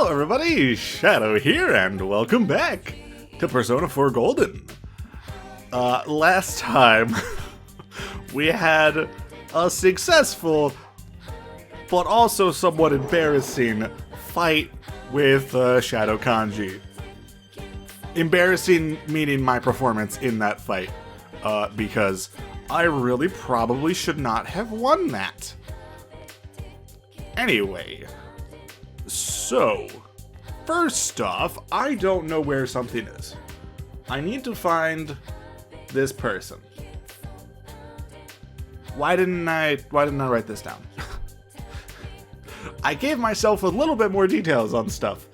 Hello everybody, Shadow here, and welcome back to Persona 4 Golden. Last time, we had a successful, but also somewhat embarrassing fight with Shadow Kanji. Embarrassing meaning my performance in that fight, because I really probably should not have won that. Anyway, so, first off, I don't know where something is. I need to find this person. Why didn't I write this down? I gave myself a little bit more details on stuff.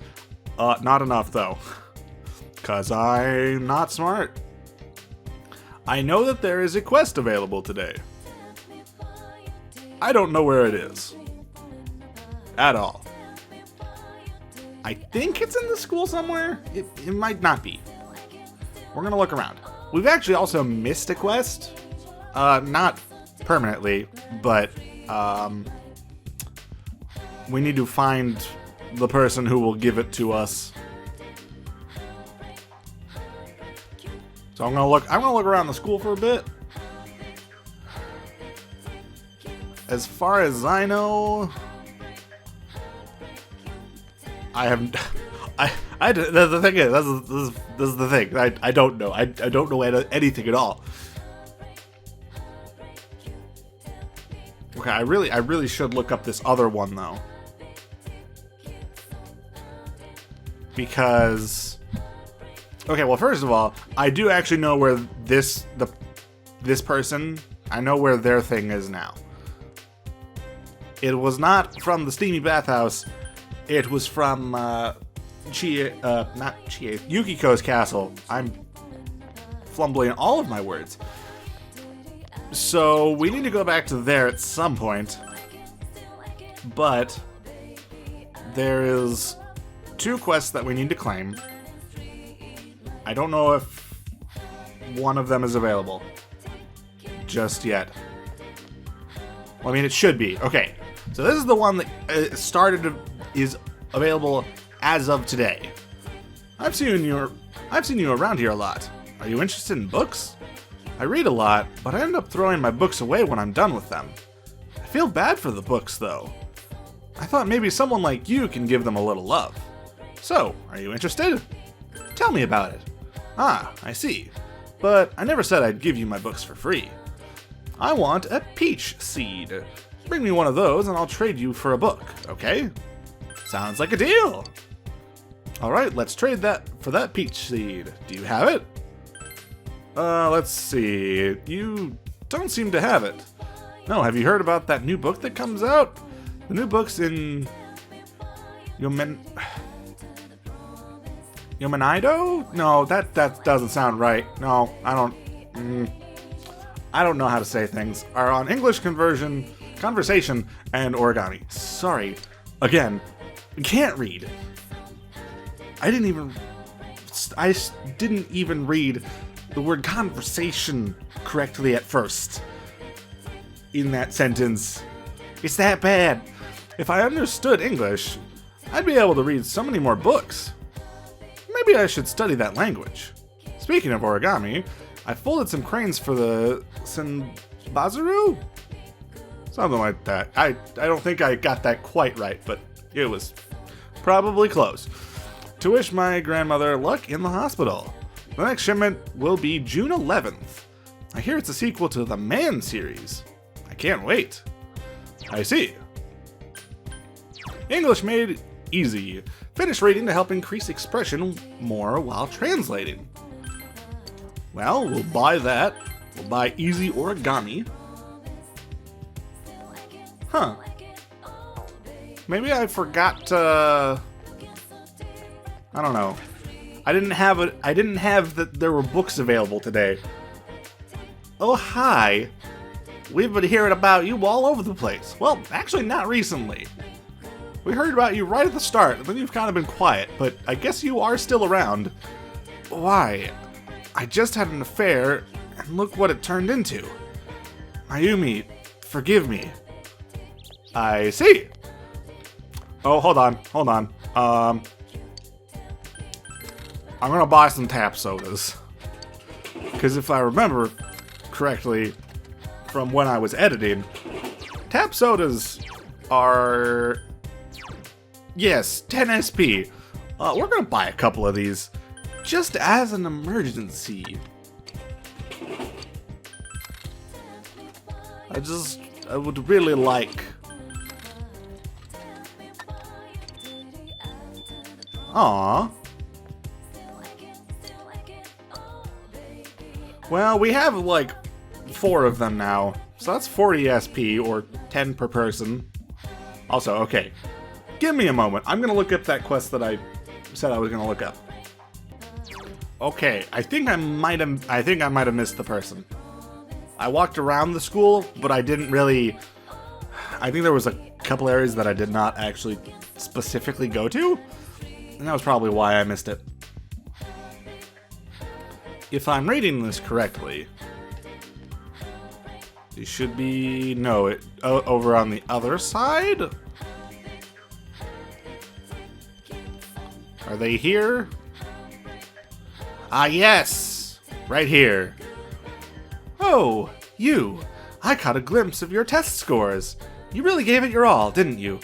Not enough though. 'Cause I'm not smart. I know that there is a quest available today. I don't know where it is. At all. I think it's in the school somewhere. It might not be. We're gonna look around. We've actually also missed a quest. Not permanently, but we need to find the person who will give it to us. So I'm gonna look around the school for a bit. As far as I know, I haven't. The thing is, this is the thing. I don't know. I don't know anything at all. Okay, I really should look up this other one though, because. Okay, well, first of all, I do actually know where this person. I know where their thing is now. It was not from the Steamy Bathhouse. It was from Yukiko's castle. I'm fumbling all of my words. So we need to go back to there at some point. But there is 2 quests that we need to claim. I don't know if one of them is available just yet. Well, I mean, it should be. Okay, so this is the one that is available as of today. I've seen you around here a lot. Are you interested in books? I read a lot, but I end up throwing my books away when I'm done with them. I feel bad for the books, though. I thought maybe someone like you can give them a little love. So, are you interested? Tell me about it. Ah, I see. But I never said I'd give you my books for free. I want a peach seed. Bring me one of those and I'll trade you for a book, okay? Sounds like a deal. Alright, let's trade that for that peach seed. Do you have it? Let's see. You don't seem to have it. No, have you heard about that new book that comes out? The new book's in Yomanido? No, that doesn't sound right. No, I don't know how to say things. Are on English conversation, and origami. Sorry. Again, can't read. I didn't even read the word conversation correctly at first in that sentence. It's that bad. If I understood English, I'd be able to read so many more books. Maybe I should study that language. Speaking of origami, I folded some cranes for the Senbazaru? Something like that. I don't think I got that quite right, but it was probably close. To wish my grandmother luck in the hospital. The next shipment will be June 11th. I hear it's a sequel to the Man series. I can't wait. I see. English made easy. Finish reading to help increase expression more while translating. Well, we'll buy that. We'll buy easy origami. Huh. Maybe I forgot to... I don't know. I didn't have that there were books available today. Oh, hi. We've been hearing about you all over the place. Well, actually not recently. We heard about you right at the start, and then you've kind of been quiet, but I guess you are still around. Why? I just had an affair, and look what it turned into. Mayumi, forgive me. I see. Oh, hold on. I'm gonna buy some tap sodas. Because if I remember correctly from when I was editing, tap sodas are, yes, 10 SP. We're gonna buy a couple of these just as an emergency. I would really like. Aww. Well, we have like 4 of them now, so that's 40 SP or 10 per person. Also, okay, give me a moment. I'm gonna look up that quest that I said I was gonna look up. Okay, I think I might have missed the person. I walked around the school, but I didn't really. I think there was a couple areas that I did not actually specifically go to, and that was probably why I missed it. If I'm reading this correctly, it should be over on the other side. Are they here? Ah, yes! Right here. Oh, you! I caught a glimpse of your test scores. You really gave it your all, didn't you?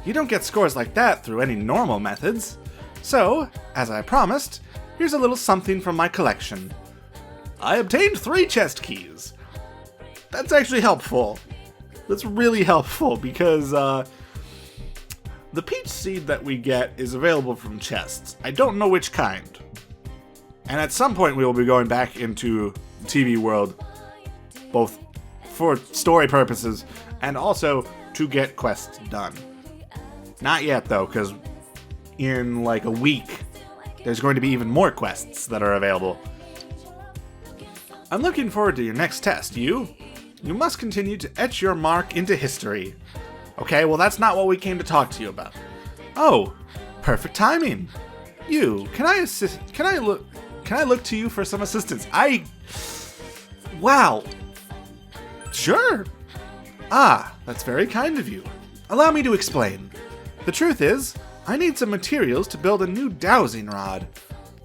You don't get scores like that through any normal methods. So, as I promised, here's a little something from my collection. I obtained 3 chest keys. That's actually helpful. That's really helpful because, the peach seed that we get is available from chests. I don't know which kind. And at some point we will be going back into the TV world, both for story purposes and also to get quests done. Not yet though, because in like a week, there's going to be even more quests that are available. I'm looking forward to your next test, you. You must continue to etch your mark into history. Okay, well that's not what we came to talk to you about. Oh, perfect timing. You, can I look to you for some assistance? Wow. Sure. Ah, that's very kind of you. Allow me to explain. The truth is, I need some materials to build a new dowsing rod.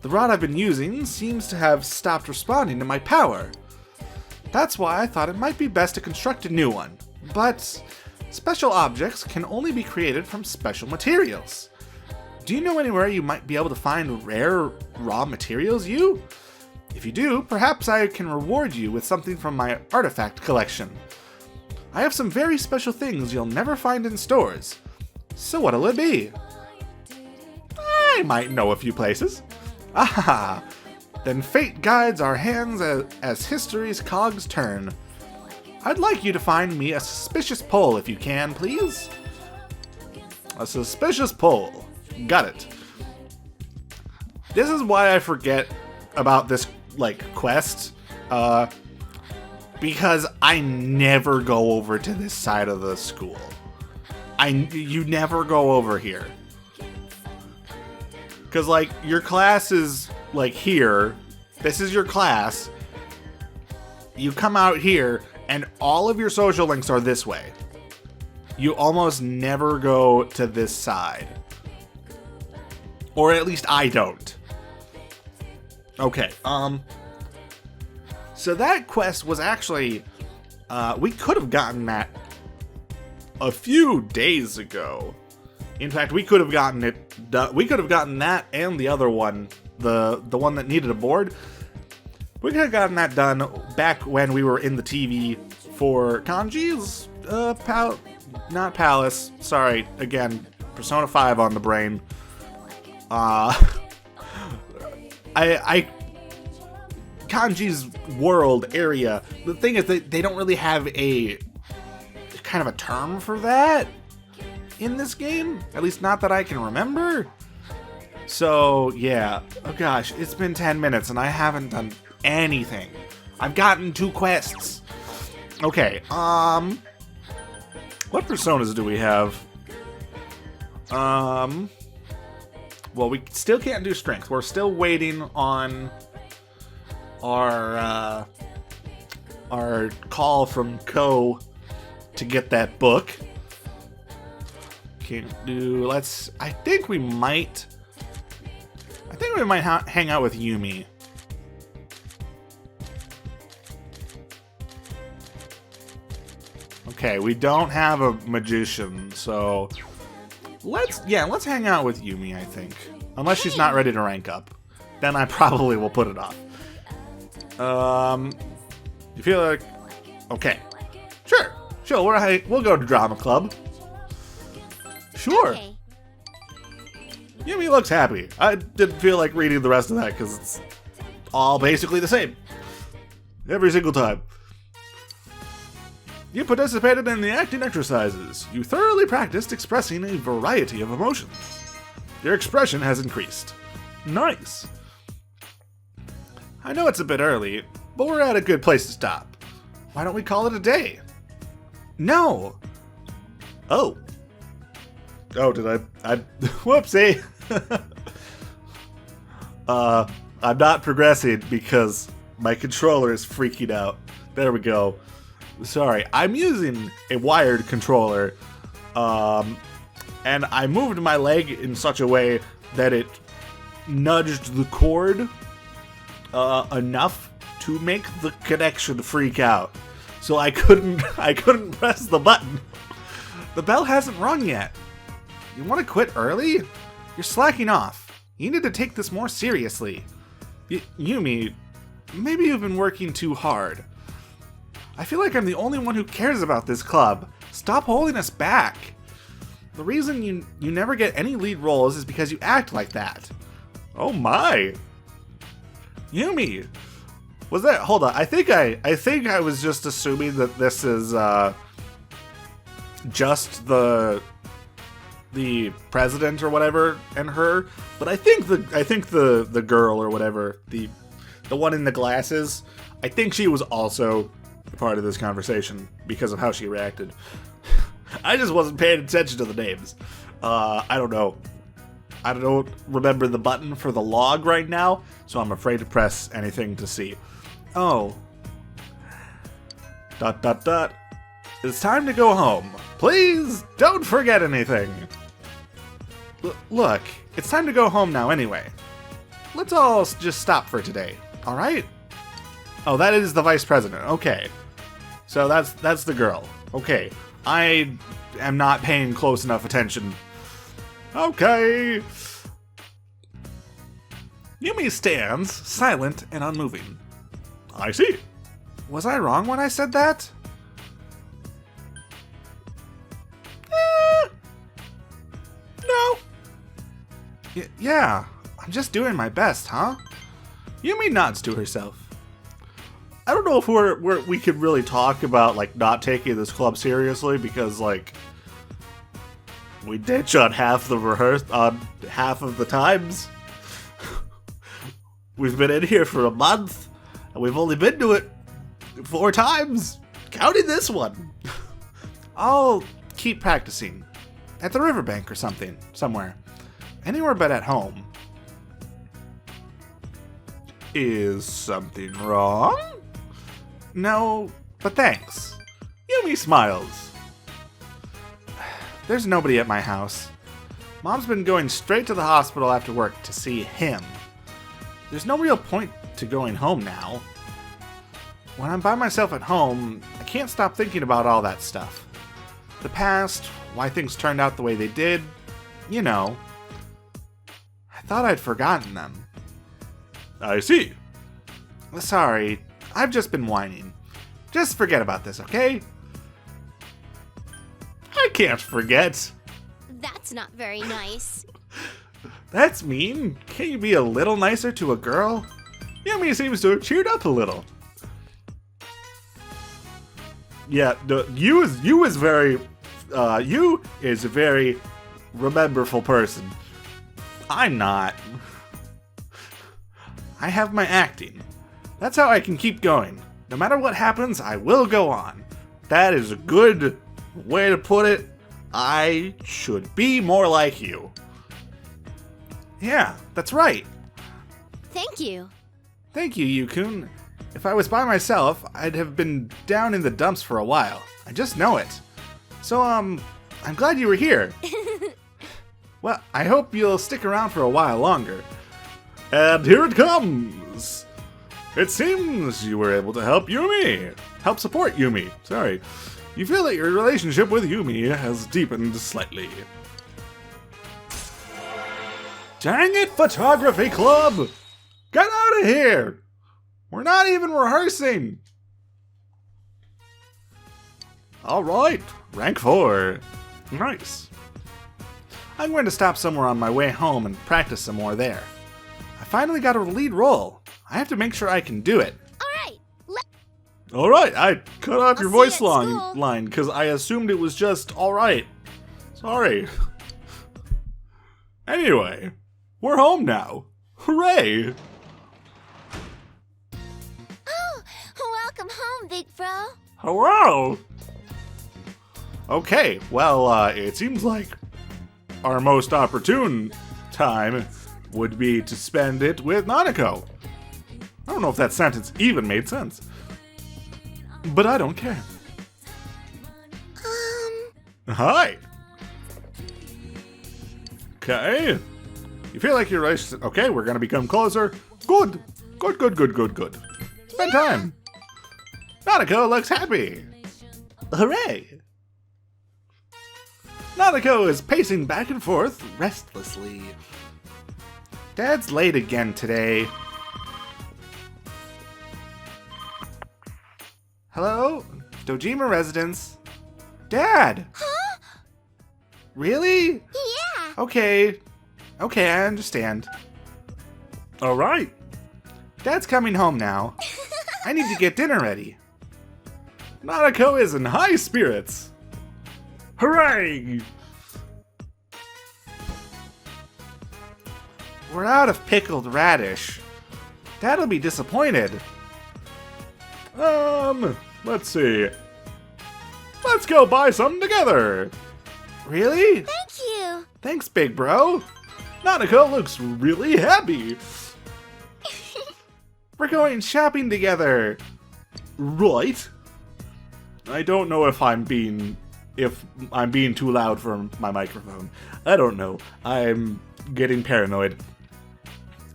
The rod I've been using seems to have stopped responding to my power. That's why I thought it might be best to construct a new one. But special objects can only be created from special materials. Do you know anywhere you might be able to find rare raw materials, you? If you do, perhaps I can reward you with something from my artifact collection. I have some very special things you'll never find in stores. So what'll it be? I might know a few places. Ah, then fate guides our hands as history's cogs turn. I'd like you to find me a suspicious pole if you can, please. A suspicious pole. Got it. This is why I forget about this, quest. Because I never go over to this side of the school. You never go over here. Because, your class is, here. This is your class. You come out here, and all of your social links are this way. You almost never go to this side. Or at least I don't. Okay, so that quest was actually, we could have gotten that a few days ago. In fact, we could have gotten it done. We could have gotten that and the other one, the one that needed a board. We could have gotten that done back when we were in the TV for Kanji's, not Palace. Sorry, again, Persona 5 on the brain. Kanji's world area. The thing is that they don't really have a kind of a term for that in this game. At least not that I can remember. So, yeah. Oh gosh, it's been 10 minutes and I haven't done anything. I've gotten 2 quests. Okay, what personas do we have? Well, we still can't do strength. We're still waiting on our call from Ko to get that book. can't do. Let's. I think we might hang out with Yumi. Okay, we don't have a magician, so let's hang out with Yumi, I think. Unless she's not ready to rank up. Then I probably will put it off. You feel like okay. Sure, we'll go to drama club. Sure. Okay. Yumi looks happy. I didn't feel like reading the rest of that because it's all basically the same. Every single time. You participated in the acting exercises. You thoroughly practiced expressing a variety of emotions. Your expression has increased. Nice. I know it's a bit early, but we're at a good place to stop. Why don't we call it a day? No. Oh. Oh, did I whoopsie. I'm not progressing because my controller is freaking out. There we go. Sorry, I'm using a wired controller, and I moved my leg in such a way that it nudged the cord enough to make the connection freak out. So I couldn't press the button. The bell hasn't rung yet. You want to quit early? You're slacking off. You need to take this more seriously. Yumi, maybe you've been working too hard. I feel like I'm the only one who cares about this club. Stop holding us back. The reason you never get any lead roles is because you act like that. Oh my. Yumi. Was that? Hold on. I think I was just assuming that this is just the president or whatever and her, but I think the girl or whatever, the one in the glasses, I think she was also part of this conversation because of how she reacted. I just wasn't paying attention to the names. I don't know. I don't remember the button for the log right now, so I'm afraid to press anything to see. Oh. ... It's time to go home. Please don't forget anything. Look, it's time to go home now anyway. Let's all just stop for today, alright? Oh, that is the vice president. Okay. So that's the girl. Okay. I am not paying close enough attention. Okay. Yumi stands, silent and unmoving. I see. Was I wrong when I said that? No. Yeah, I'm just doing my best, huh? Yumi nods to herself. I don't know if we could really talk about, like, not taking this club seriously, because, like, we ditch on half of the times. We've been in here for a month, and we've only been to it 4 times, counting this one. I'll keep practicing. At the riverbank or something, somewhere. Anywhere but at home. Is something wrong? No, but thanks. Yumi smiles. There's nobody at my house. Mom's been going straight to the hospital after work to see him. There's no real point to going home now. When I'm by myself at home, I can't stop thinking about all that stuff. The past, why things turned out the way they did, you know. I thought I'd forgotten them. I see. Sorry, I've just been whining. Just forget about this, okay? I can't forget. That's not very nice. That's mean. Can't you be a little nicer to a girl? Yumi seems to have cheered up a little. Yeah, you is a very rememberful person. I'm not. I have my acting. That's how I can keep going. No matter what happens, I will go on. That is a good way to put it. I should be more like you. Yeah, that's right. Thank you. Thank you, Yukun. If I was by myself, I'd have been down in the dumps for a while. I just know it. So, I'm glad you were here. Well, I hope you'll stick around for a while longer. And here it comes! It seems you were able to help support Yumi, sorry. You feel that your relationship with Yumi has deepened slightly. Dang it, photography club! Get out of here! We're not even rehearsing! Alright, rank 4. Nice. I'm going to stop somewhere on my way home and practice some more there. I finally got a lead role. I have to make sure I can do it. Alright, I cut off your voice line because I assumed it was just alright. Sorry. Anyway, we're home now. Hooray! Oh, welcome home, big bro. Hello! Okay, well, it seems like our most opportune time would be to spend it with Nanako. I don't know if that sentence even made sense. But I don't care. Hi! Okay. You feel like your relationship... Okay, we're gonna become closer. Good. Good. Spend time. Nanako looks happy. Hooray! Nanako is pacing back and forth restlessly. Dad's late again today. Hello? Dojima residence? Dad! Huh? Really? Yeah. Okay, I understand. Alright. Dad's coming home now. I need to get dinner ready. Nanako is in high spirits. Hooray! We're out of pickled radish. Dad'll be disappointed. Let's see. Let's go buy some together. Really? Thank you. Thanks, big bro. Nanako looks really happy. We're going shopping together. Right? I don't know if I'm being too loud for my microphone. I don't know. I'm getting paranoid.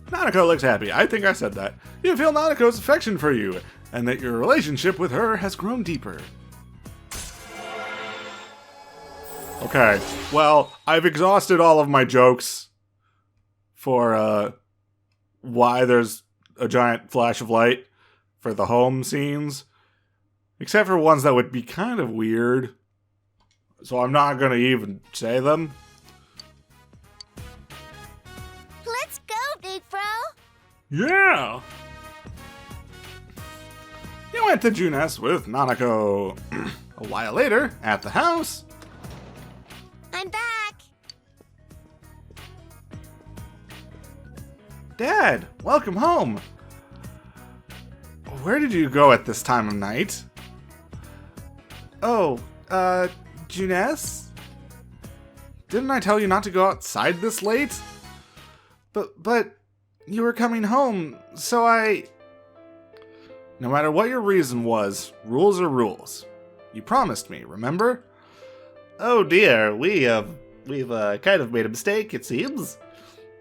Nanako looks happy. I think I said that. You feel Nanako's affection for you, and that your relationship with her has grown deeper. Okay, well, I've exhausted all of my jokes for why there's a giant flash of light for the home scenes, except for ones that would be kind of weird. So I'm not gonna even say them. Let's go, big bro. Yeah! You went to Junes with Nanako. A while later, at the house. I'm back. Dad, welcome home. Where did you go at this time of night? Oh, Junes? Didn't I tell you not to go outside this late? But you were coming home, so No matter what your reason was, rules are rules. You promised me, remember? Oh dear, we've kind of made a mistake, it seems.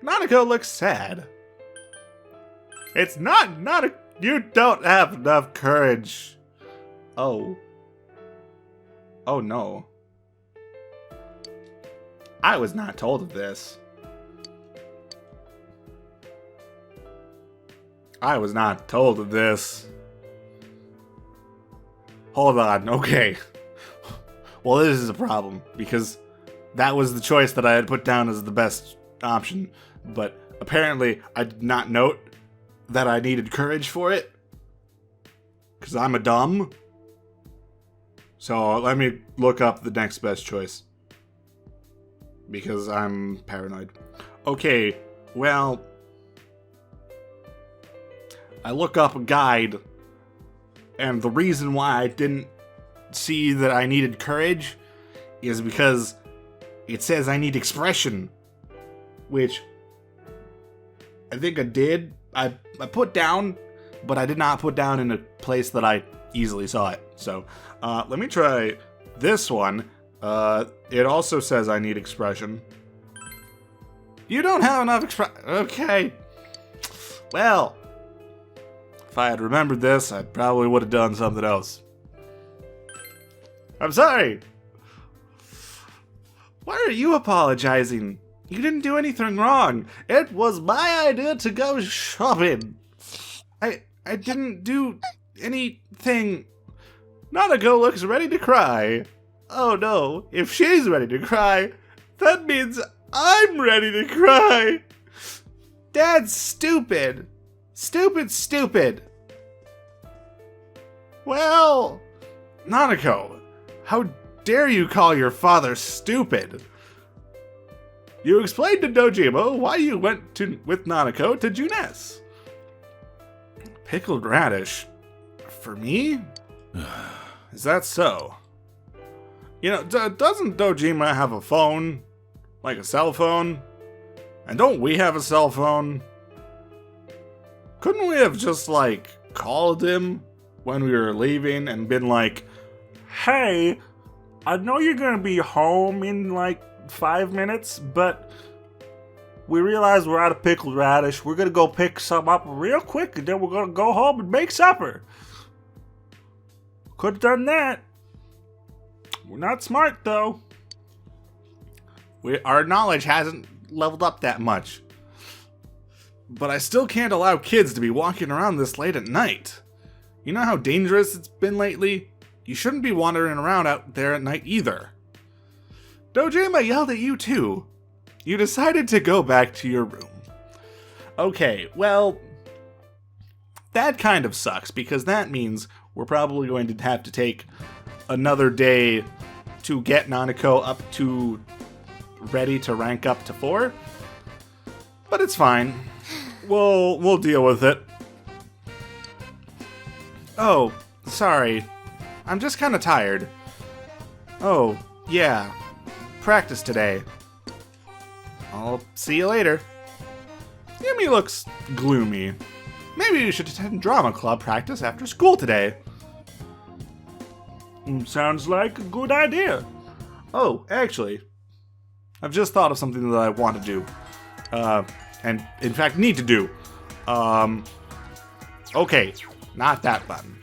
Nanako looks sad. It's not you don't have enough courage. Oh. Oh no. I was not told of this. I was not told of this. Hold on, okay. Well, this is a problem, because that was the choice that I had put down as the best option, but apparently I did not note that I needed courage for it, because I'm a dumb. So let me look up the next best choice, because I'm paranoid. Okay, well, I look up a guide, and the reason why I didn't see that I needed courage is because it says I need expression, which I think I did. I put down, but I did not put down in a place that I easily saw it. So let me try this one. It also says I need expression. You don't have enough okay. Well, if I had remembered this, I probably would have done something else. I'm sorry. Why are you apologizing? You didn't do anything wrong. It was my idea to go shopping. I didn't do anything. Nanako looks ready to cry. Oh no, if she's ready to cry, that means I'm ready to cry. Dad's stupid. Stupid. Well, Nanako, how dare you call your father stupid? You explained to Dojima why you went with Nanako to Junes. Pickled radish? For me? Is that so? You know, doesn't Dojima have a phone? Like a cell phone? And don't we have a cell phone? Couldn't we have just, like, called him when we were leaving and been like, hey, I know you're gonna be home in, like, 5 minutes, but we realize we're out of pickled radish. We're gonna go pick some up real quick, and then we're gonna go home and make supper. Could've done that. We're not smart, though. Our knowledge hasn't leveled up that much. But I still can't allow kids to be walking around this late at night. You know how dangerous it's been lately? You shouldn't be wandering around out there at night either. Dojima yelled at you too. You decided to go back to your room. Okay, well, that kind of sucks because that means we're probably going to have to take another day to get Nanako up to ready to rank up to 4. But it's fine. We'll deal with it. Oh, sorry. I'm just kind of tired. Oh, yeah. Practice today. I'll see you later. Yumi looks gloomy. Maybe you should attend drama club practice after school today. Sounds like a good idea. Oh, actually, I've just thought of something that I want to do. And in fact need to do. Okay, not that button.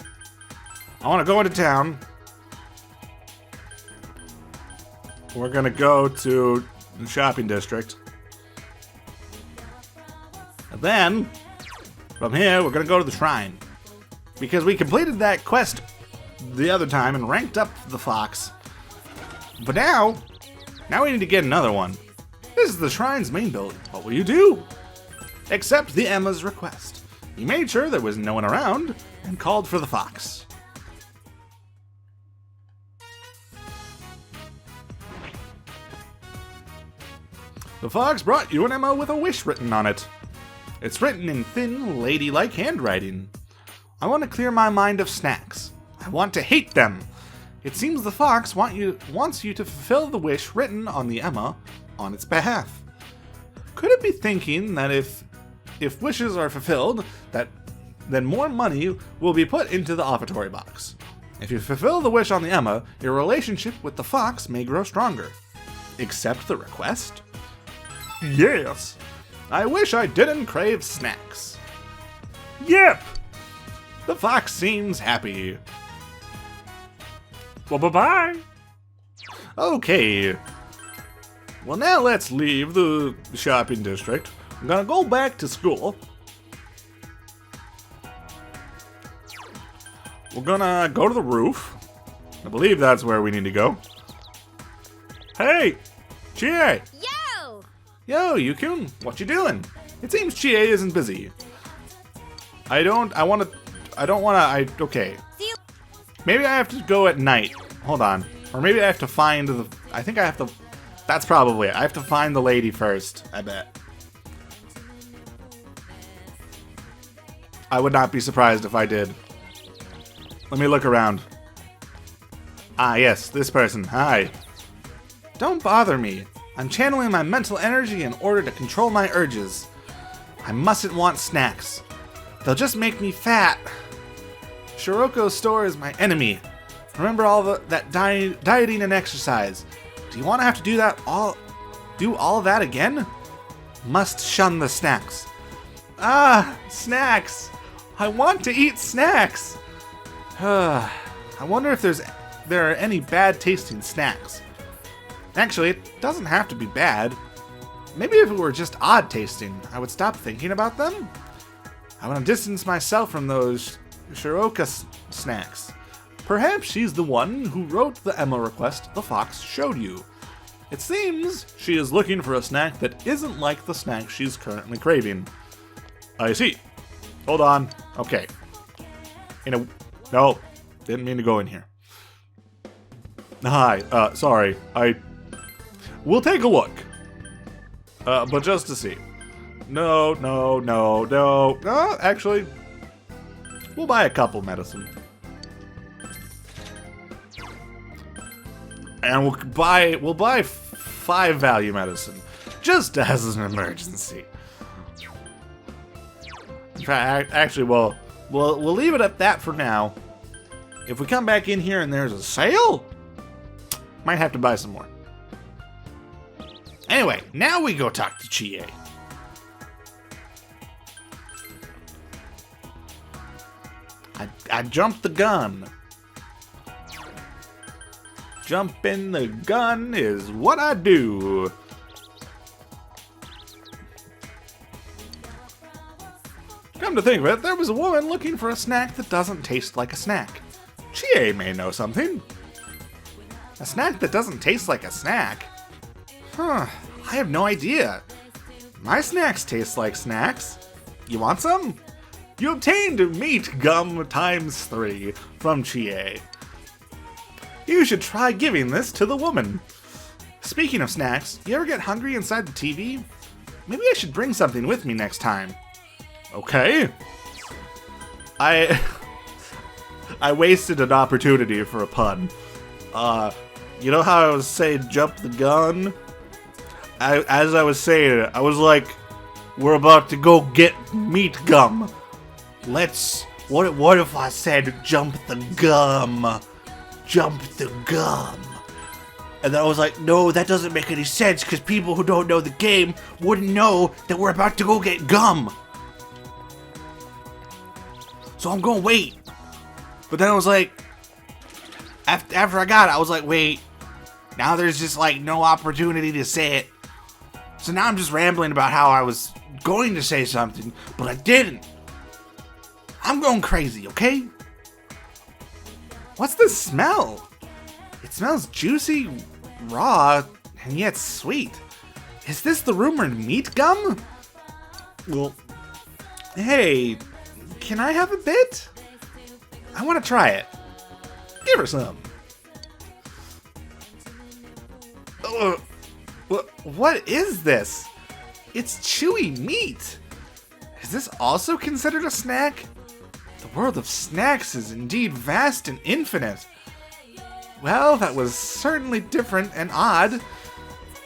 I want to go into town. We're gonna go to the shopping district. And then, from here, we're gonna go to the shrine. Because we completed that quest the other time and ranked up the fox. But now we need to get another one. This is the shrine's main building. What will you do? Accept the Emma's request. He made sure there was no one around and called for the fox. The fox brought you an Emma with a wish written on it. It's written in thin, ladylike handwriting. I want to clear my mind of snacks. I want to hate them. It seems the fox wants you to fulfill the wish written on the Emma on its behalf. Could it be thinking that if wishes are fulfilled, then more money will be put into the offertory box? If you fulfill the wish on the Emma, your relationship with the fox may grow stronger. Accept the request? Yes. I wish I didn't crave snacks. Yep. The fox seems happy. Well, bye-bye. Okay. Well, now let's leave the shopping district. I'm gonna go back to school. We're gonna go to the roof. I believe that's where we need to go. Hey, Chie! Yo, Yukun, what you doing? It seems Chie isn't busy. Okay. Maybe I have to go at night. Hold on. Or maybe I have to find that's probably it. I have to find the lady first, I bet. I would not be surprised if I did. Let me look around. Ah, yes, this person. Hi. Don't bother me. I'm channeling my mental energy in order to control my urges. I mustn't want snacks. They'll just make me fat. Shiroko's store is my enemy. Remember all that dieting and exercise. Do you want to have to do all of that again? must shun the snacks. Ah, snacks! I want to eat snacks! I wonder if there are any bad tasting snacks. Actually, it doesn't have to be bad. Maybe if it were just odd tasting, I would stop thinking about them. I want to distance myself from those Shiroka snacks. Perhaps she's the one who wrote the Emma request the fox showed you. It seems she is looking for a snack that isn't like the snack she's currently craving. I see. Hold on. Okay. No, didn't mean to go in here. Hi, sorry. We'll take a look. But just to see. No. Actually, we'll buy a couple medicine. And we'll buy 5 value medicine, just as an emergency. In fact, actually, we'll leave it at that for now. If we come back in here and there's a sale, might have to buy some more. Anyway, now we go talk to Chie. I jumped the gun. Jumping the gun is what I do. Come to think of it, there was a woman looking for a snack that doesn't taste like a snack. Chie may know something. A snack that doesn't taste like a snack? Huh, I have no idea. My snacks taste like snacks. You want some? You obtained meat gum times 3 from Chie. You should try giving this to the woman. Speaking of snacks, you ever get hungry inside the TV? Maybe I should bring something with me next time. Okay. I wasted an opportunity for a pun. You know how I was saying jump the gun? As I was saying it, I was like, we're about to go get meat gum. What if I said jump the gum? Jump the gum. And then I was like, no, that doesn't make any sense because people who don't know the game wouldn't know that we're about to go get gum. So I'm gonna wait. But then I was like, after I got it, I was like, wait, now there's just like no opportunity to say it. So now I'm just rambling about how I was going to say something, but I didn't. I'm going crazy, okay? What's the smell? It smells juicy, raw, and yet sweet. Is this the rumored meat gum? Well, hey, can I have a bit? I want to try it. Give her some. What is this? It's chewy meat. Is this also considered a snack? The world of snacks is indeed vast and infinite. Well, that was certainly different and odd.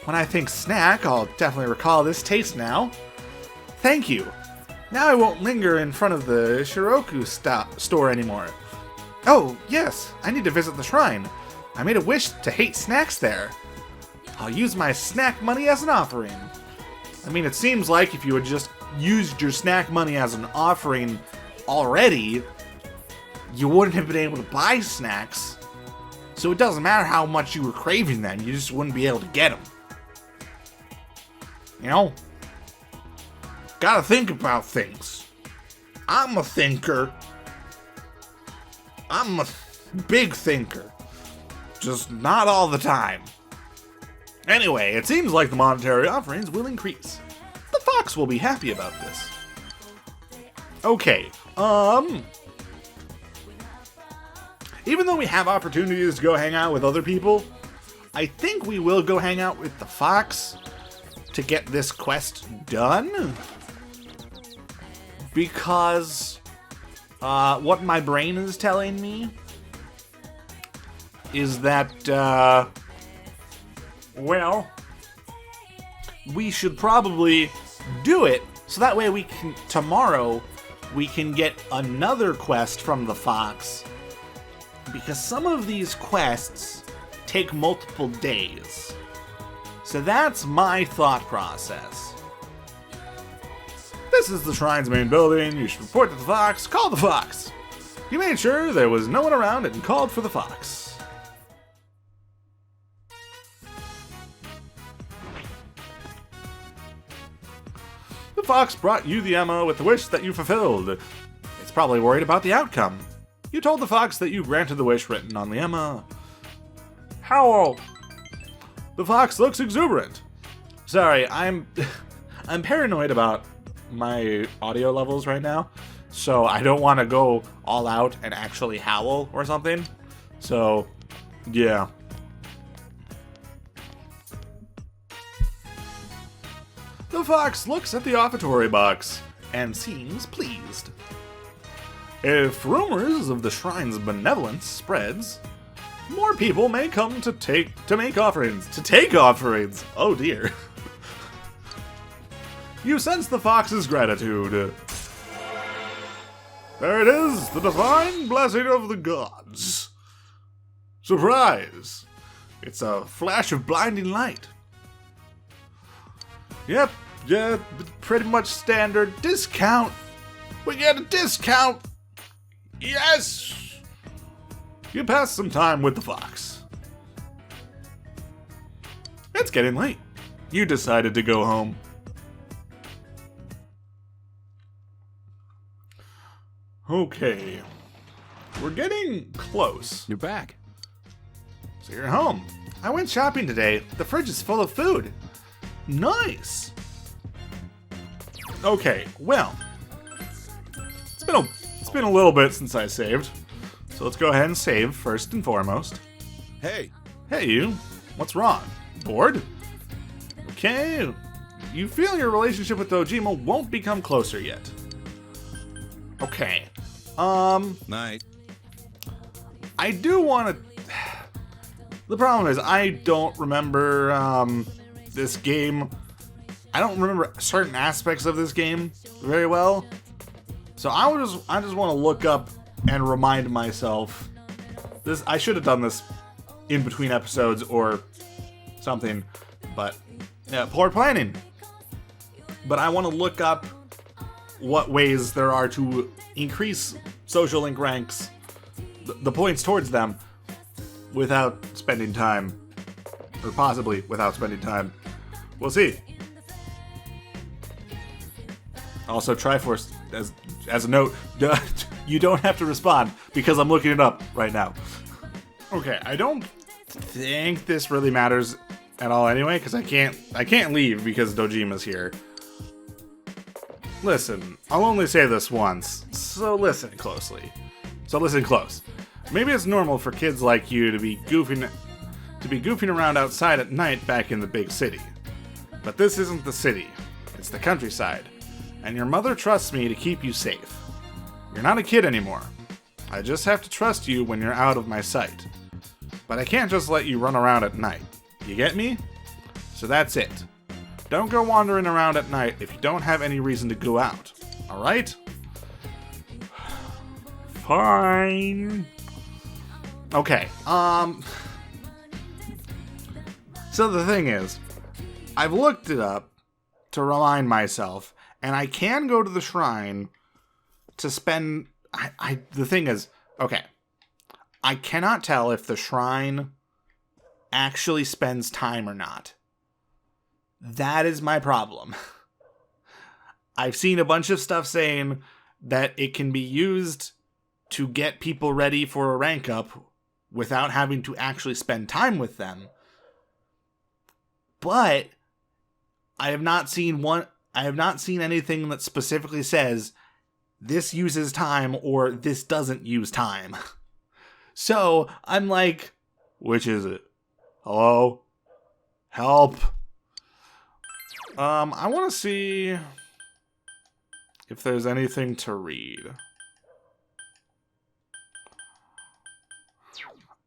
When I think snack, I'll definitely recall this taste now. Thank you. Now I won't linger in front of the Shiroku store anymore. Oh, yes, I need to visit the shrine. I made a wish to hate snacks there. I'll use my snack money as an offering. I mean, it seems like if you had just used your snack money as an offering already, you wouldn't have been able to buy snacks. So it doesn't matter how much you were craving them, you just wouldn't be able to get them. You know? Gotta think about things. I'm a thinker. I'm a big thinker. Just not all the time. Anyway, it seems like the monetary offerings will increase. The fox will be happy about this. Okay, even though we have opportunities to go hang out with other people, I think we will go hang out with the fox to get this quest done. Because, what my brain is telling me is that, well, we should probably do it so that way we can, tomorrow, we can get another quest from the fox. Because some of these quests take multiple days. So that's my thought process. This is the shrine's main building. You should report to the fox. Call the fox. He made sure there was no one around and called for the fox. The fox brought you the ammo with the wish that you fulfilled. It's probably worried about the outcome. You told the fox that you granted the wish written on the ammo. Howl. The fox looks exuberant. Sorry, I'm paranoid about my audio levels right now, so I don't want to go all out and actually howl or something. So, yeah. The fox looks at the offertory box and seems pleased. If rumors of the shrine's benevolence spreads, more people may come to make offerings. To take offerings! Oh dear. You sense the fox's gratitude. There it is, the divine blessing of the gods. Surprise! It's a flash of blinding light. Yep, yeah, pretty much standard. Discount! We get a discount! Yes! You pass some time with the fox. It's getting late. You decided to go home. Okay. We're getting close. You're back. So you're home. I went shopping today. The fridge is full of food. Nice. Okay, well. It's been a little bit since I saved. So let's go ahead and save first and foremost. Hey. Hey you. What's wrong? Bored? Okay. You feel your relationship with Dojima won't become closer yet. Okay. Night. I do want to... The problem is, I don't remember, this game. I don't remember certain aspects of this game very well. So I just want to look up and remind myself. I should have done this in between episodes or something, but yeah, poor planning. But I want to look up what ways there are to increase social link ranks, the points towards them, without spending time, or possibly without spending time. We'll see. Also, Triforce, as a note, you don't have to respond because I'm looking it up right now. Okay, I don't think this really matters at all anyway, because I can't leave because Dojima's here. Listen, I'll only say this once, so listen closely. So listen close. Maybe it's normal for kids like you to be goofing around outside at night back in the big city. But this isn't the city, it's the countryside. And your mother trusts me to keep you safe. You're not a kid anymore. I just have to trust you when you're out of my sight. But I can't just let you run around at night. You get me? So that's it. Don't go wandering around at night if you don't have any reason to go out. Alright? Fine. Okay, so the thing is, I've looked it up to remind myself, and I can go to the shrine to spend... the thing is, okay, I cannot tell if the shrine actually spends time or not. That is my problem. I've seen a bunch of stuff saying that it can be used to get people ready for a rank up without having to actually spend time with them. But I have not seen anything that specifically says this uses time or this doesn't use time. So I'm like, which is it? Hello? Help. I want to see if there's anything to read.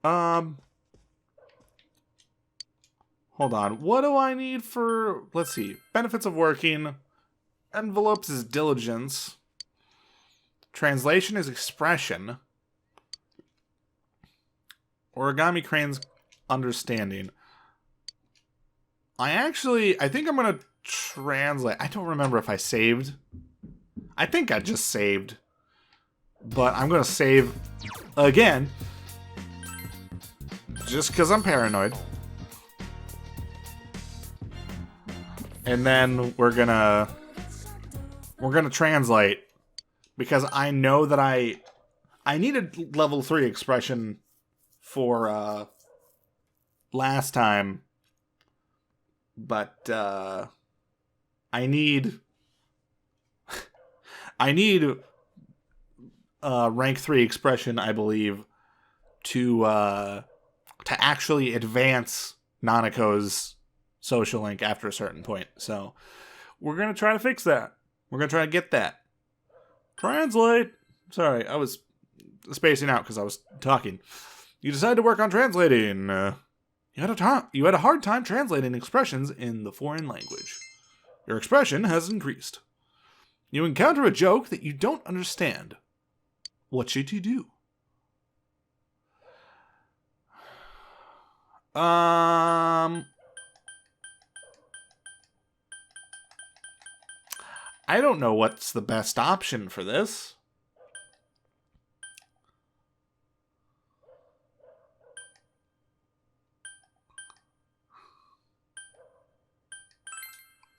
Hold on. What do I need for... Let's see. Benefits of working. Envelopes is diligence. Translation is expression. Origami crane's understanding. I think I'm going to translate. I don't remember if I saved I think I just saved. But I'm going to save again. Just because I'm paranoid. And then we're gonna translate. Because I know that I needed level 3 expression for last time. But I need rank 3 expression, I believe, to actually advance Nanako's social link after a certain point. So we're gonna try to fix that. We're gonna try to get that. Translate. Sorry, I was spacing out because I was talking. You decided to work on translating. You had a hard time translating expressions in the foreign language. Your expression has increased. You encounter a joke that you don't understand. What should you do? I don't know what's the best option for this.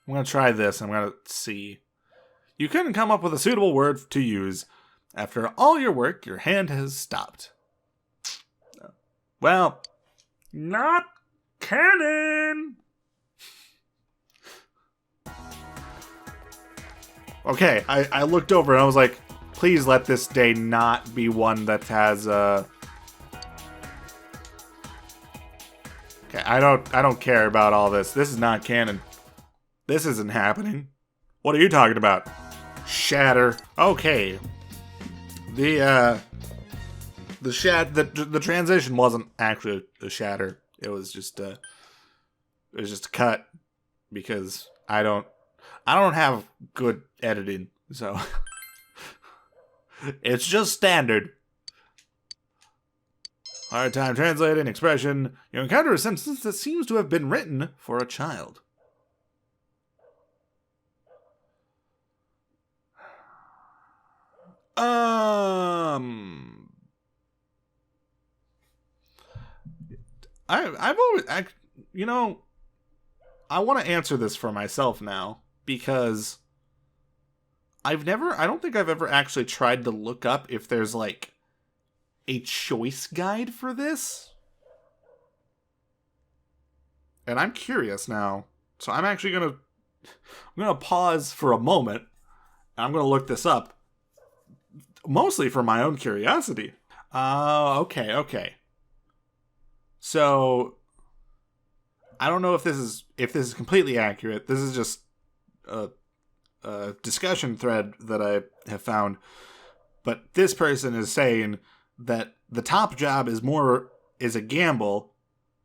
I'm going to try this. I'm going to see. You couldn't come up with a suitable word to use. After all your work, your hand has stopped. Well, not canon. Okay, I looked over and I was like, please let this day not be one that has Okay, I don't care about all this. This is not canon. This isn't happening. What are you talking about? Shatter. Okay. The transition wasn't actually a shatter. It was just a cut because I don't have good editing, so it's just standard. Hard time translating expression. You encounter a sentence that seems to have been written for a child. I've always, I want to answer this for myself now because I don't think I've ever actually tried to look up if there's like a choice guide for this. And I'm curious now. So I'm actually I'm gonna pause for a moment and I'm gonna look this up. Mostly for my own curiosity. Okay. So I don't know if this is completely accurate. This is just a discussion thread that I have found. But this person is saying that the top job is a gamble,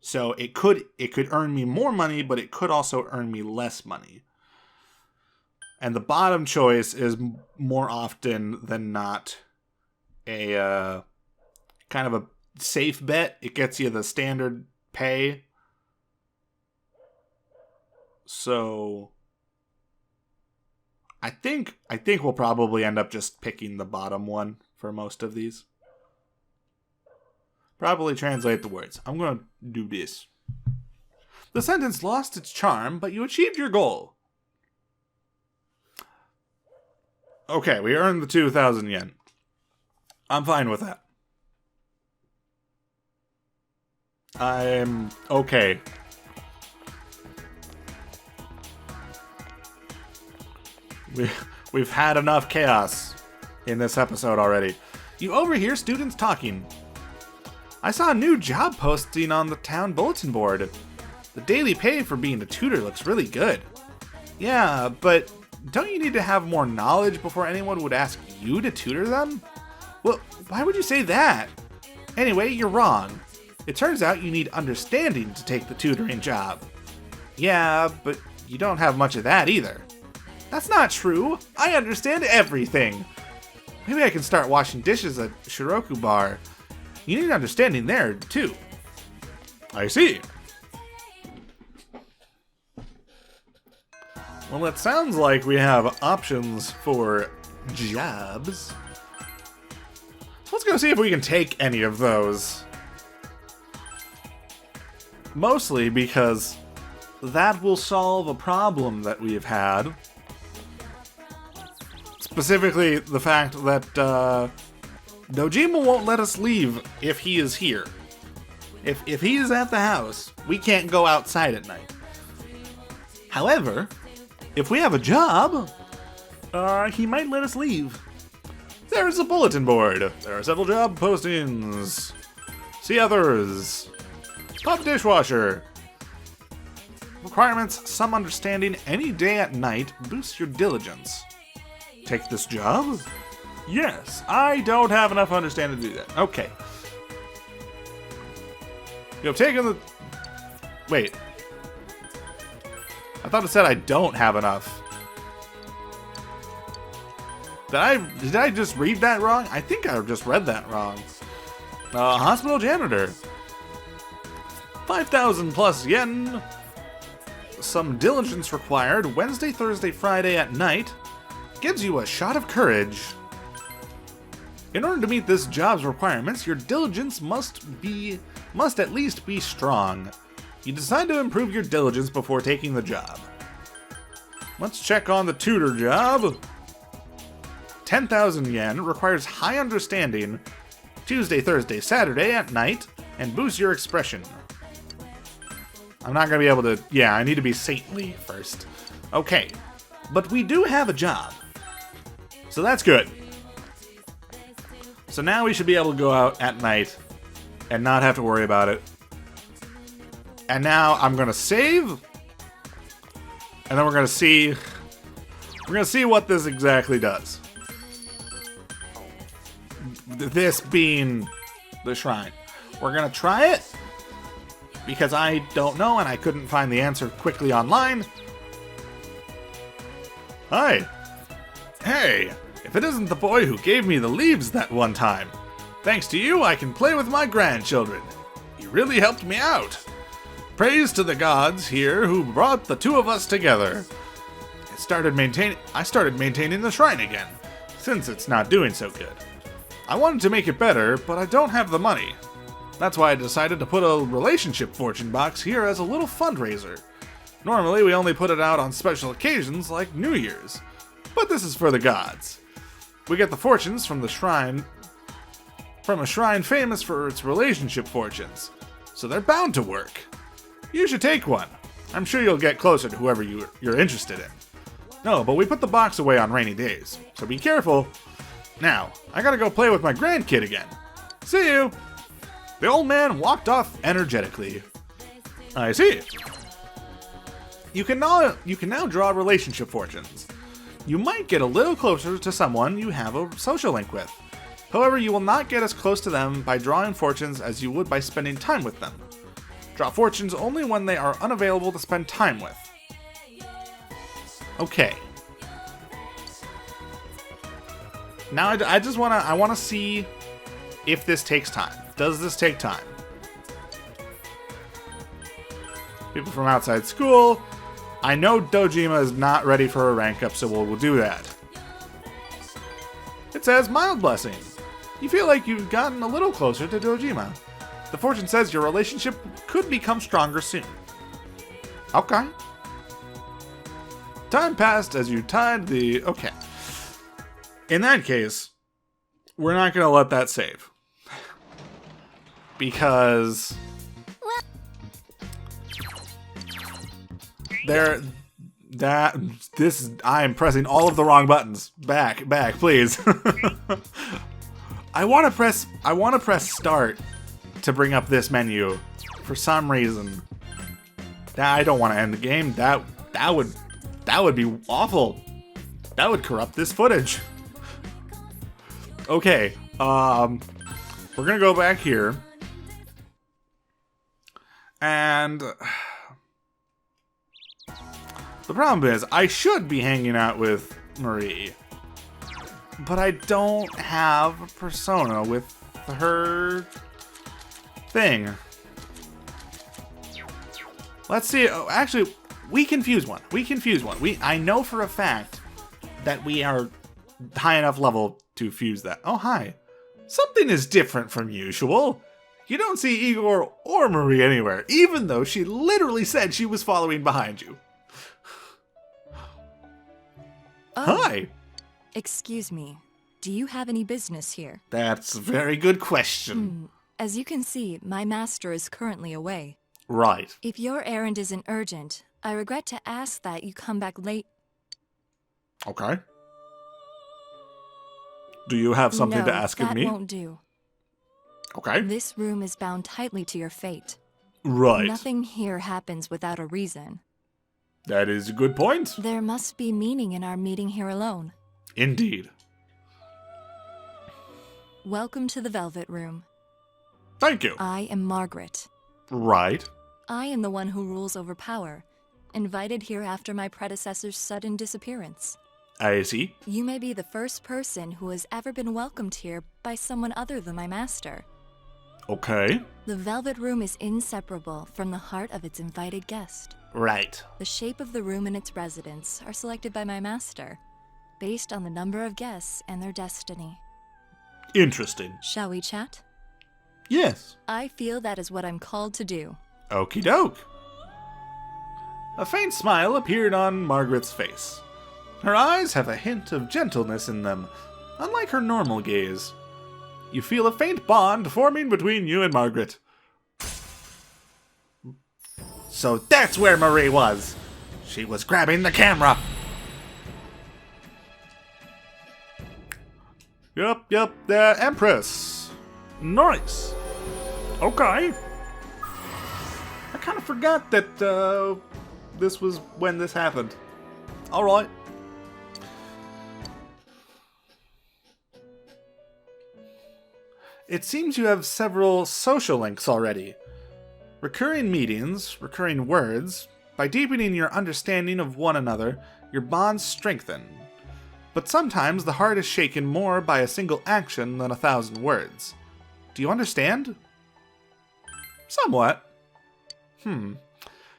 so it could earn me more money, but it could also earn me less money. And the bottom choice is more often than not a kind of a safe bet. It gets you the standard pay. So I think we'll probably end up just picking the bottom one for most of these. Probably translate the words. I'm going to do this. The sentence lost its charm, but you achieved your goal. Okay, we earned the 2,000 yen. I'm fine with that. I'm okay. We've had enough chaos in this episode already. You overhear students talking. I saw a new job posting on the town bulletin board. The daily pay for being a tutor looks really good. Yeah, but don't you need to have more knowledge before anyone would ask you to tutor them? Well, why would you say that? Anyway, you're wrong. It turns out you need understanding to take the tutoring job. Yeah, but you don't have much of that either. That's not true. I understand everything. Maybe I can start washing dishes at Shiroku Bar. You need understanding there, too. I see. Well, it sounds like we have options for jobs. So let's go see if we can take any of those. Mostly because that will solve a problem that we've had. Specifically, the fact that Dojima won't let us leave if he is here. If he is at the house, we can't go outside at night. However, if we have a job, he might let us leave. There's a bulletin board. There are several job postings. See others. Pub dishwasher. Requirements, some understanding, any day at night, boosts your diligence. Take this job? Yes, I don't have enough understanding to do that. Okay. You have taken the... Wait. I thought it said I don't have enough. Did I just read that wrong? I think I just read that wrong. Hospital janitor. 5,000 plus yen. Some diligence required. Wednesday, Thursday, Friday at night. Gives you a shot of courage. In order to meet this job's requirements, your diligence must at least be strong. You decide to improve your diligence before taking the job. Let's check on the tutor job. 10,000 yen, requires high understanding. Tuesday, Thursday, Saturday at night, and boosts your expression. I'm not going to be able to... Yeah, I need to be saintly first. Okay, but we do have a job. So that's good. So now we should be able to go out at night and not have to worry about it. And now I'm going to save. And then we're going to see... We're going to see what this exactly does. This being the shrine. We're going to try it. Because I don't know and I couldn't find the answer quickly online. Hi. Hey, if it isn't the boy who gave me the leaves that one time. Thanks to you, I can play with my grandchildren. You really helped me out. Praise to the gods here who brought the two of us together. I started maintaining the shrine again, since it's not doing so good. I wanted to make it better, but I don't have the money. That's why I decided to put a relationship fortune box here as a little fundraiser. Normally, we only put it out on special occasions like New Year's, but this is for the gods. We get the fortunes from a shrine famous for its relationship fortunes, so they're bound to work. You should take one. I'm sure you'll get closer to whoever you're interested in. No, but we put the box away on rainy days, so be careful. Now, I gotta go play with my grandkid again. See you! The old man walked off energetically. I see. You can now draw relationship fortunes. You might get a little closer to someone you have a social link with. However, you will not get as close to them by drawing fortunes as you would by spending time with them. Draw fortunes only when they are unavailable to spend time with. Okay. Now I want to see if this takes time. Does this take time? People from outside school. I know Dojima is not ready for a rank up, so we'll do that. It says mild blessing. You feel like you've gotten a little closer to Dojima. The fortune says your relationship could become stronger soon. Okay. Time passed as you tied the... Okay. In that case, we're not going to let that save. Because... I am pressing all of the wrong buttons. Back, please. I want to press start to bring up this menu for some reason. I don't want to end the game. That would be awful. That would corrupt this footage. Okay, we're gonna go back here. And the problem is, I should be hanging out with Marie, but I don't have a persona with her thing. Let's see. Oh, actually, we confuse one. I know for a fact that we are high enough level to fuse that. Oh, hi. Something is different from usual. You don't see Igor or Marie anywhere, even though she literally said she was following behind you. Oh, Hi. excuse me. Do you have any business here? That's a very good question. As you can see, my master is currently away. Right. If your errand isn't urgent, I regret to ask that you come back late. Okay. Do you have something to ask of me? That won't do. Okay. This room is bound tightly to your fate. Right. Nothing here happens without a reason. That is a good point. There must be meaning in our meeting here alone. Indeed. Welcome to the Velvet Room. Thank you. I am Margaret. Right. I am the one who rules over power, invited here after my predecessor's sudden disappearance. I see. You may be the first person who has ever been welcomed here by someone other than my master. Okay. The Velvet Room is inseparable from the heart of its invited guest. Right. The shape of the room and its residents are selected by my master, based on the number of guests and their destiny. Interesting. Shall we chat? Yes. I feel that is what I'm called to do. Okie doke. A faint smile appeared on Margaret's face. Her eyes have a hint of gentleness in them, unlike her normal gaze. You feel a faint bond forming between you and Margaret. So that's where Marie was. She was grabbing the camera. Yup, the Empress. Nice. Okay. I kind of forgot that this was when this happened. Alright. It seems you have several social links already. Recurring meetings, recurring words, by deepening your understanding of one another, your bonds strengthen. But sometimes the heart is shaken more by a single action than 1,000 words. Do you understand? Somewhat.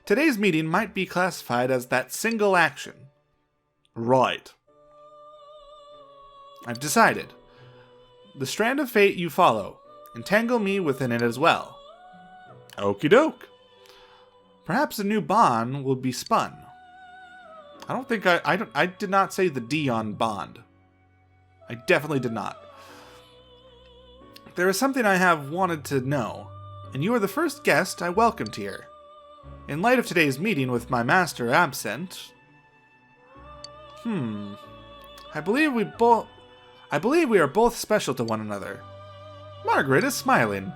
Today's meeting might be classified as that single action. Right. I've decided. The strand of fate you follow, entangle me within it as well. Okie doke. Perhaps a new bond will be spun. I don't think I did not say the D on bond. I definitely did not. There is something I have wanted to know, and you are the first guest I welcomed here. In light of today's meeting with my master absent, I believe we are both special to one another. Margaret is smiling.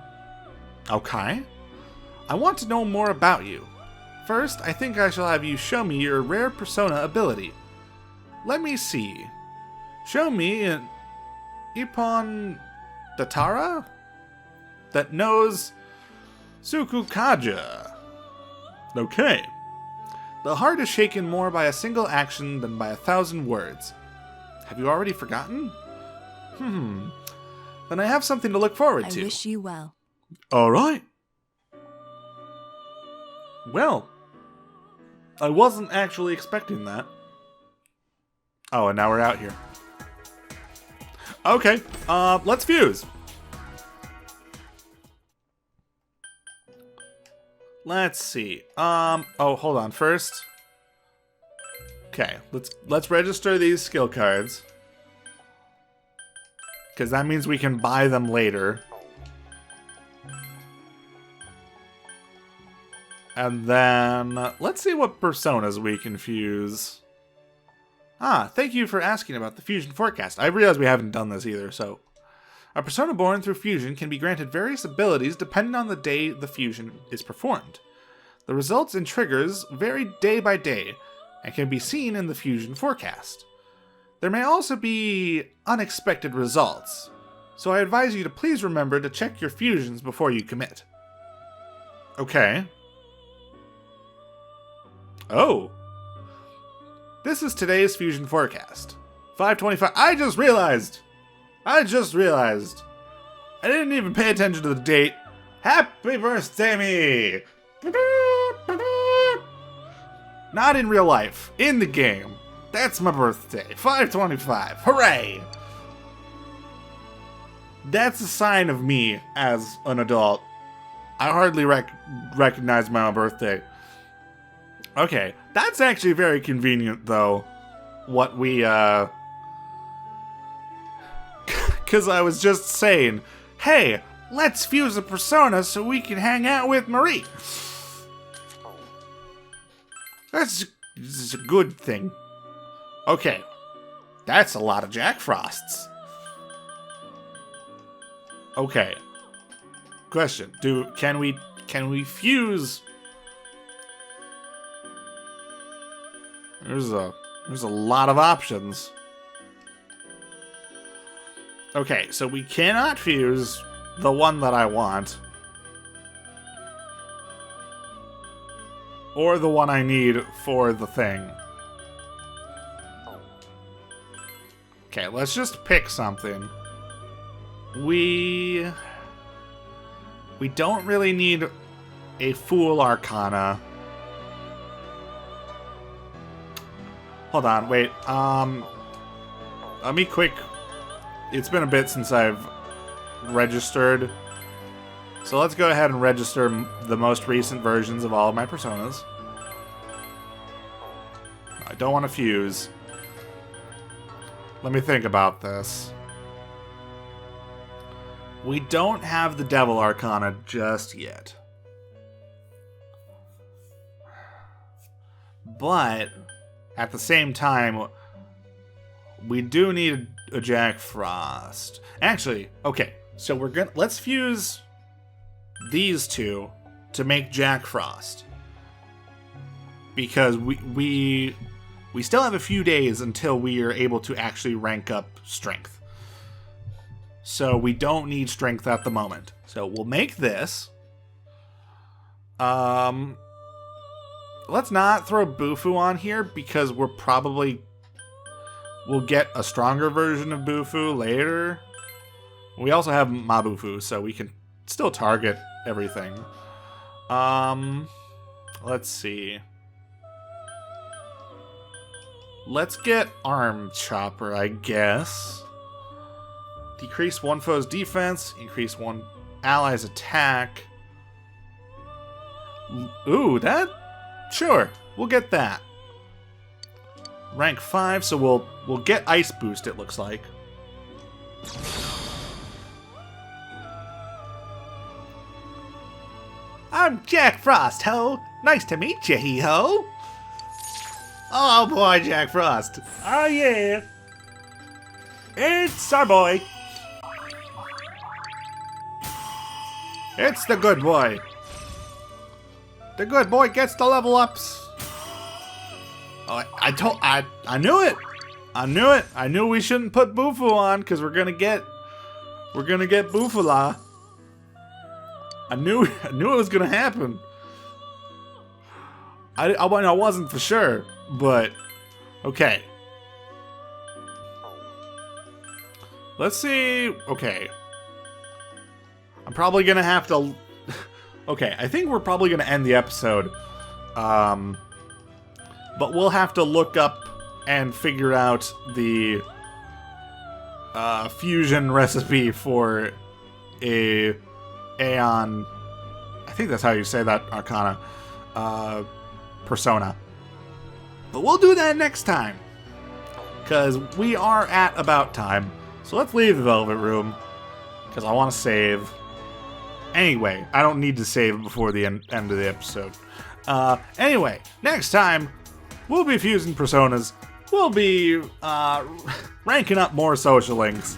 Okay. I want to know more about you. First, I think I shall have you show me your rare persona ability. Let me see. Show me an Ippon Datara that knows Sukukaja. Okay. The heart is shaken more by a single action than by 1,000 words. Have you already forgotten? Then I have something to look forward to. I wish you well. Alright. Well, I wasn't actually expecting that. Oh, and now we're out here. Okay, let's fuse. Let's see. Oh, hold on. First, okay, let's register these skill cards, because that means we can buy them later. And then let's see what personas we can fuse. Thank you for asking about the fusion forecast. I realize we haven't done this either, so. A persona born through fusion can be granted various abilities depending on the day the fusion is performed. The results and triggers vary day by day and can be seen in the fusion forecast. There may also be unexpected results, so I advise you to please remember to check your fusions before you commit. Okay. Oh. This is today's fusion forecast. 5:25. I just realized. I didn't even pay attention to the date. Happy birthday, me! Not in real life. In the game. That's my birthday. 5/25. Hooray! That's a sign of me as an adult. I hardly recognize my own birthday. Okay, that's actually very convenient, though. What we, because I was just saying, hey, let's fuse a persona so we can hang out with Marie. This is a good thing. Okay, that's a lot of Jack Frosts. Okay. Question: can we fuse? There's a lot of options. Okay, so we cannot fuse the one that I want, or the one I need for the thing. Okay, let's just pick something. We don't really need a Fool Arcana. Hold on, wait. Let me quick. It's been a bit since I've registered. So let's go ahead and register the most recent versions of all of my personas. I don't want to fuse. Let me think about this. We don't have the Devil Arcana just yet. But at the same time, we do need a Jack Frost. Actually, okay, so let's fuse these two to make Jack Frost. Because we still have a few days until we are able to actually rank up strength. So we don't need strength at the moment. So we'll make this. Let's not throw Bufu on here because we'll get a stronger version of Bufu later. We also have Mabufu, so we can still target everything. Let's see. Let's get Arm Chopper, I guess. Decrease one foe's defense, increase one ally's attack. Ooh, sure, we'll get that. Rank 5, so we'll get Ice Boost, it looks like. I'm Jack Frost, ho! Nice to meet you, hee-ho! Oh boy, Jack Frost. Oh yeah. It's our boy. It's the good boy. The good boy gets the level ups. Oh, I knew it. I knew it. I knew we shouldn't put Bufu on because we're gonna get Bufula. I knew it was gonna happen. I wasn't for sure, but okay. Let's see. Okay. I'm probably gonna have to. Okay, I think we're probably gonna end the episode. But we'll have to look up and figure out the fusion recipe for a Aeon. I think that's how you say that Arcana persona. But we'll do that next time, because we are at about time. So let's leave the Velvet Room, because I want to save. Anyway, I don't need to save before the end of the episode. Anyway, next time, we'll be fusing personas. We'll be ranking up more social links,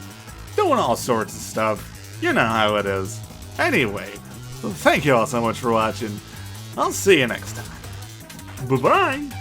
doing all sorts of stuff. You know how it is. Anyway, thank you all so much for watching. I'll see you next time. Bye-bye.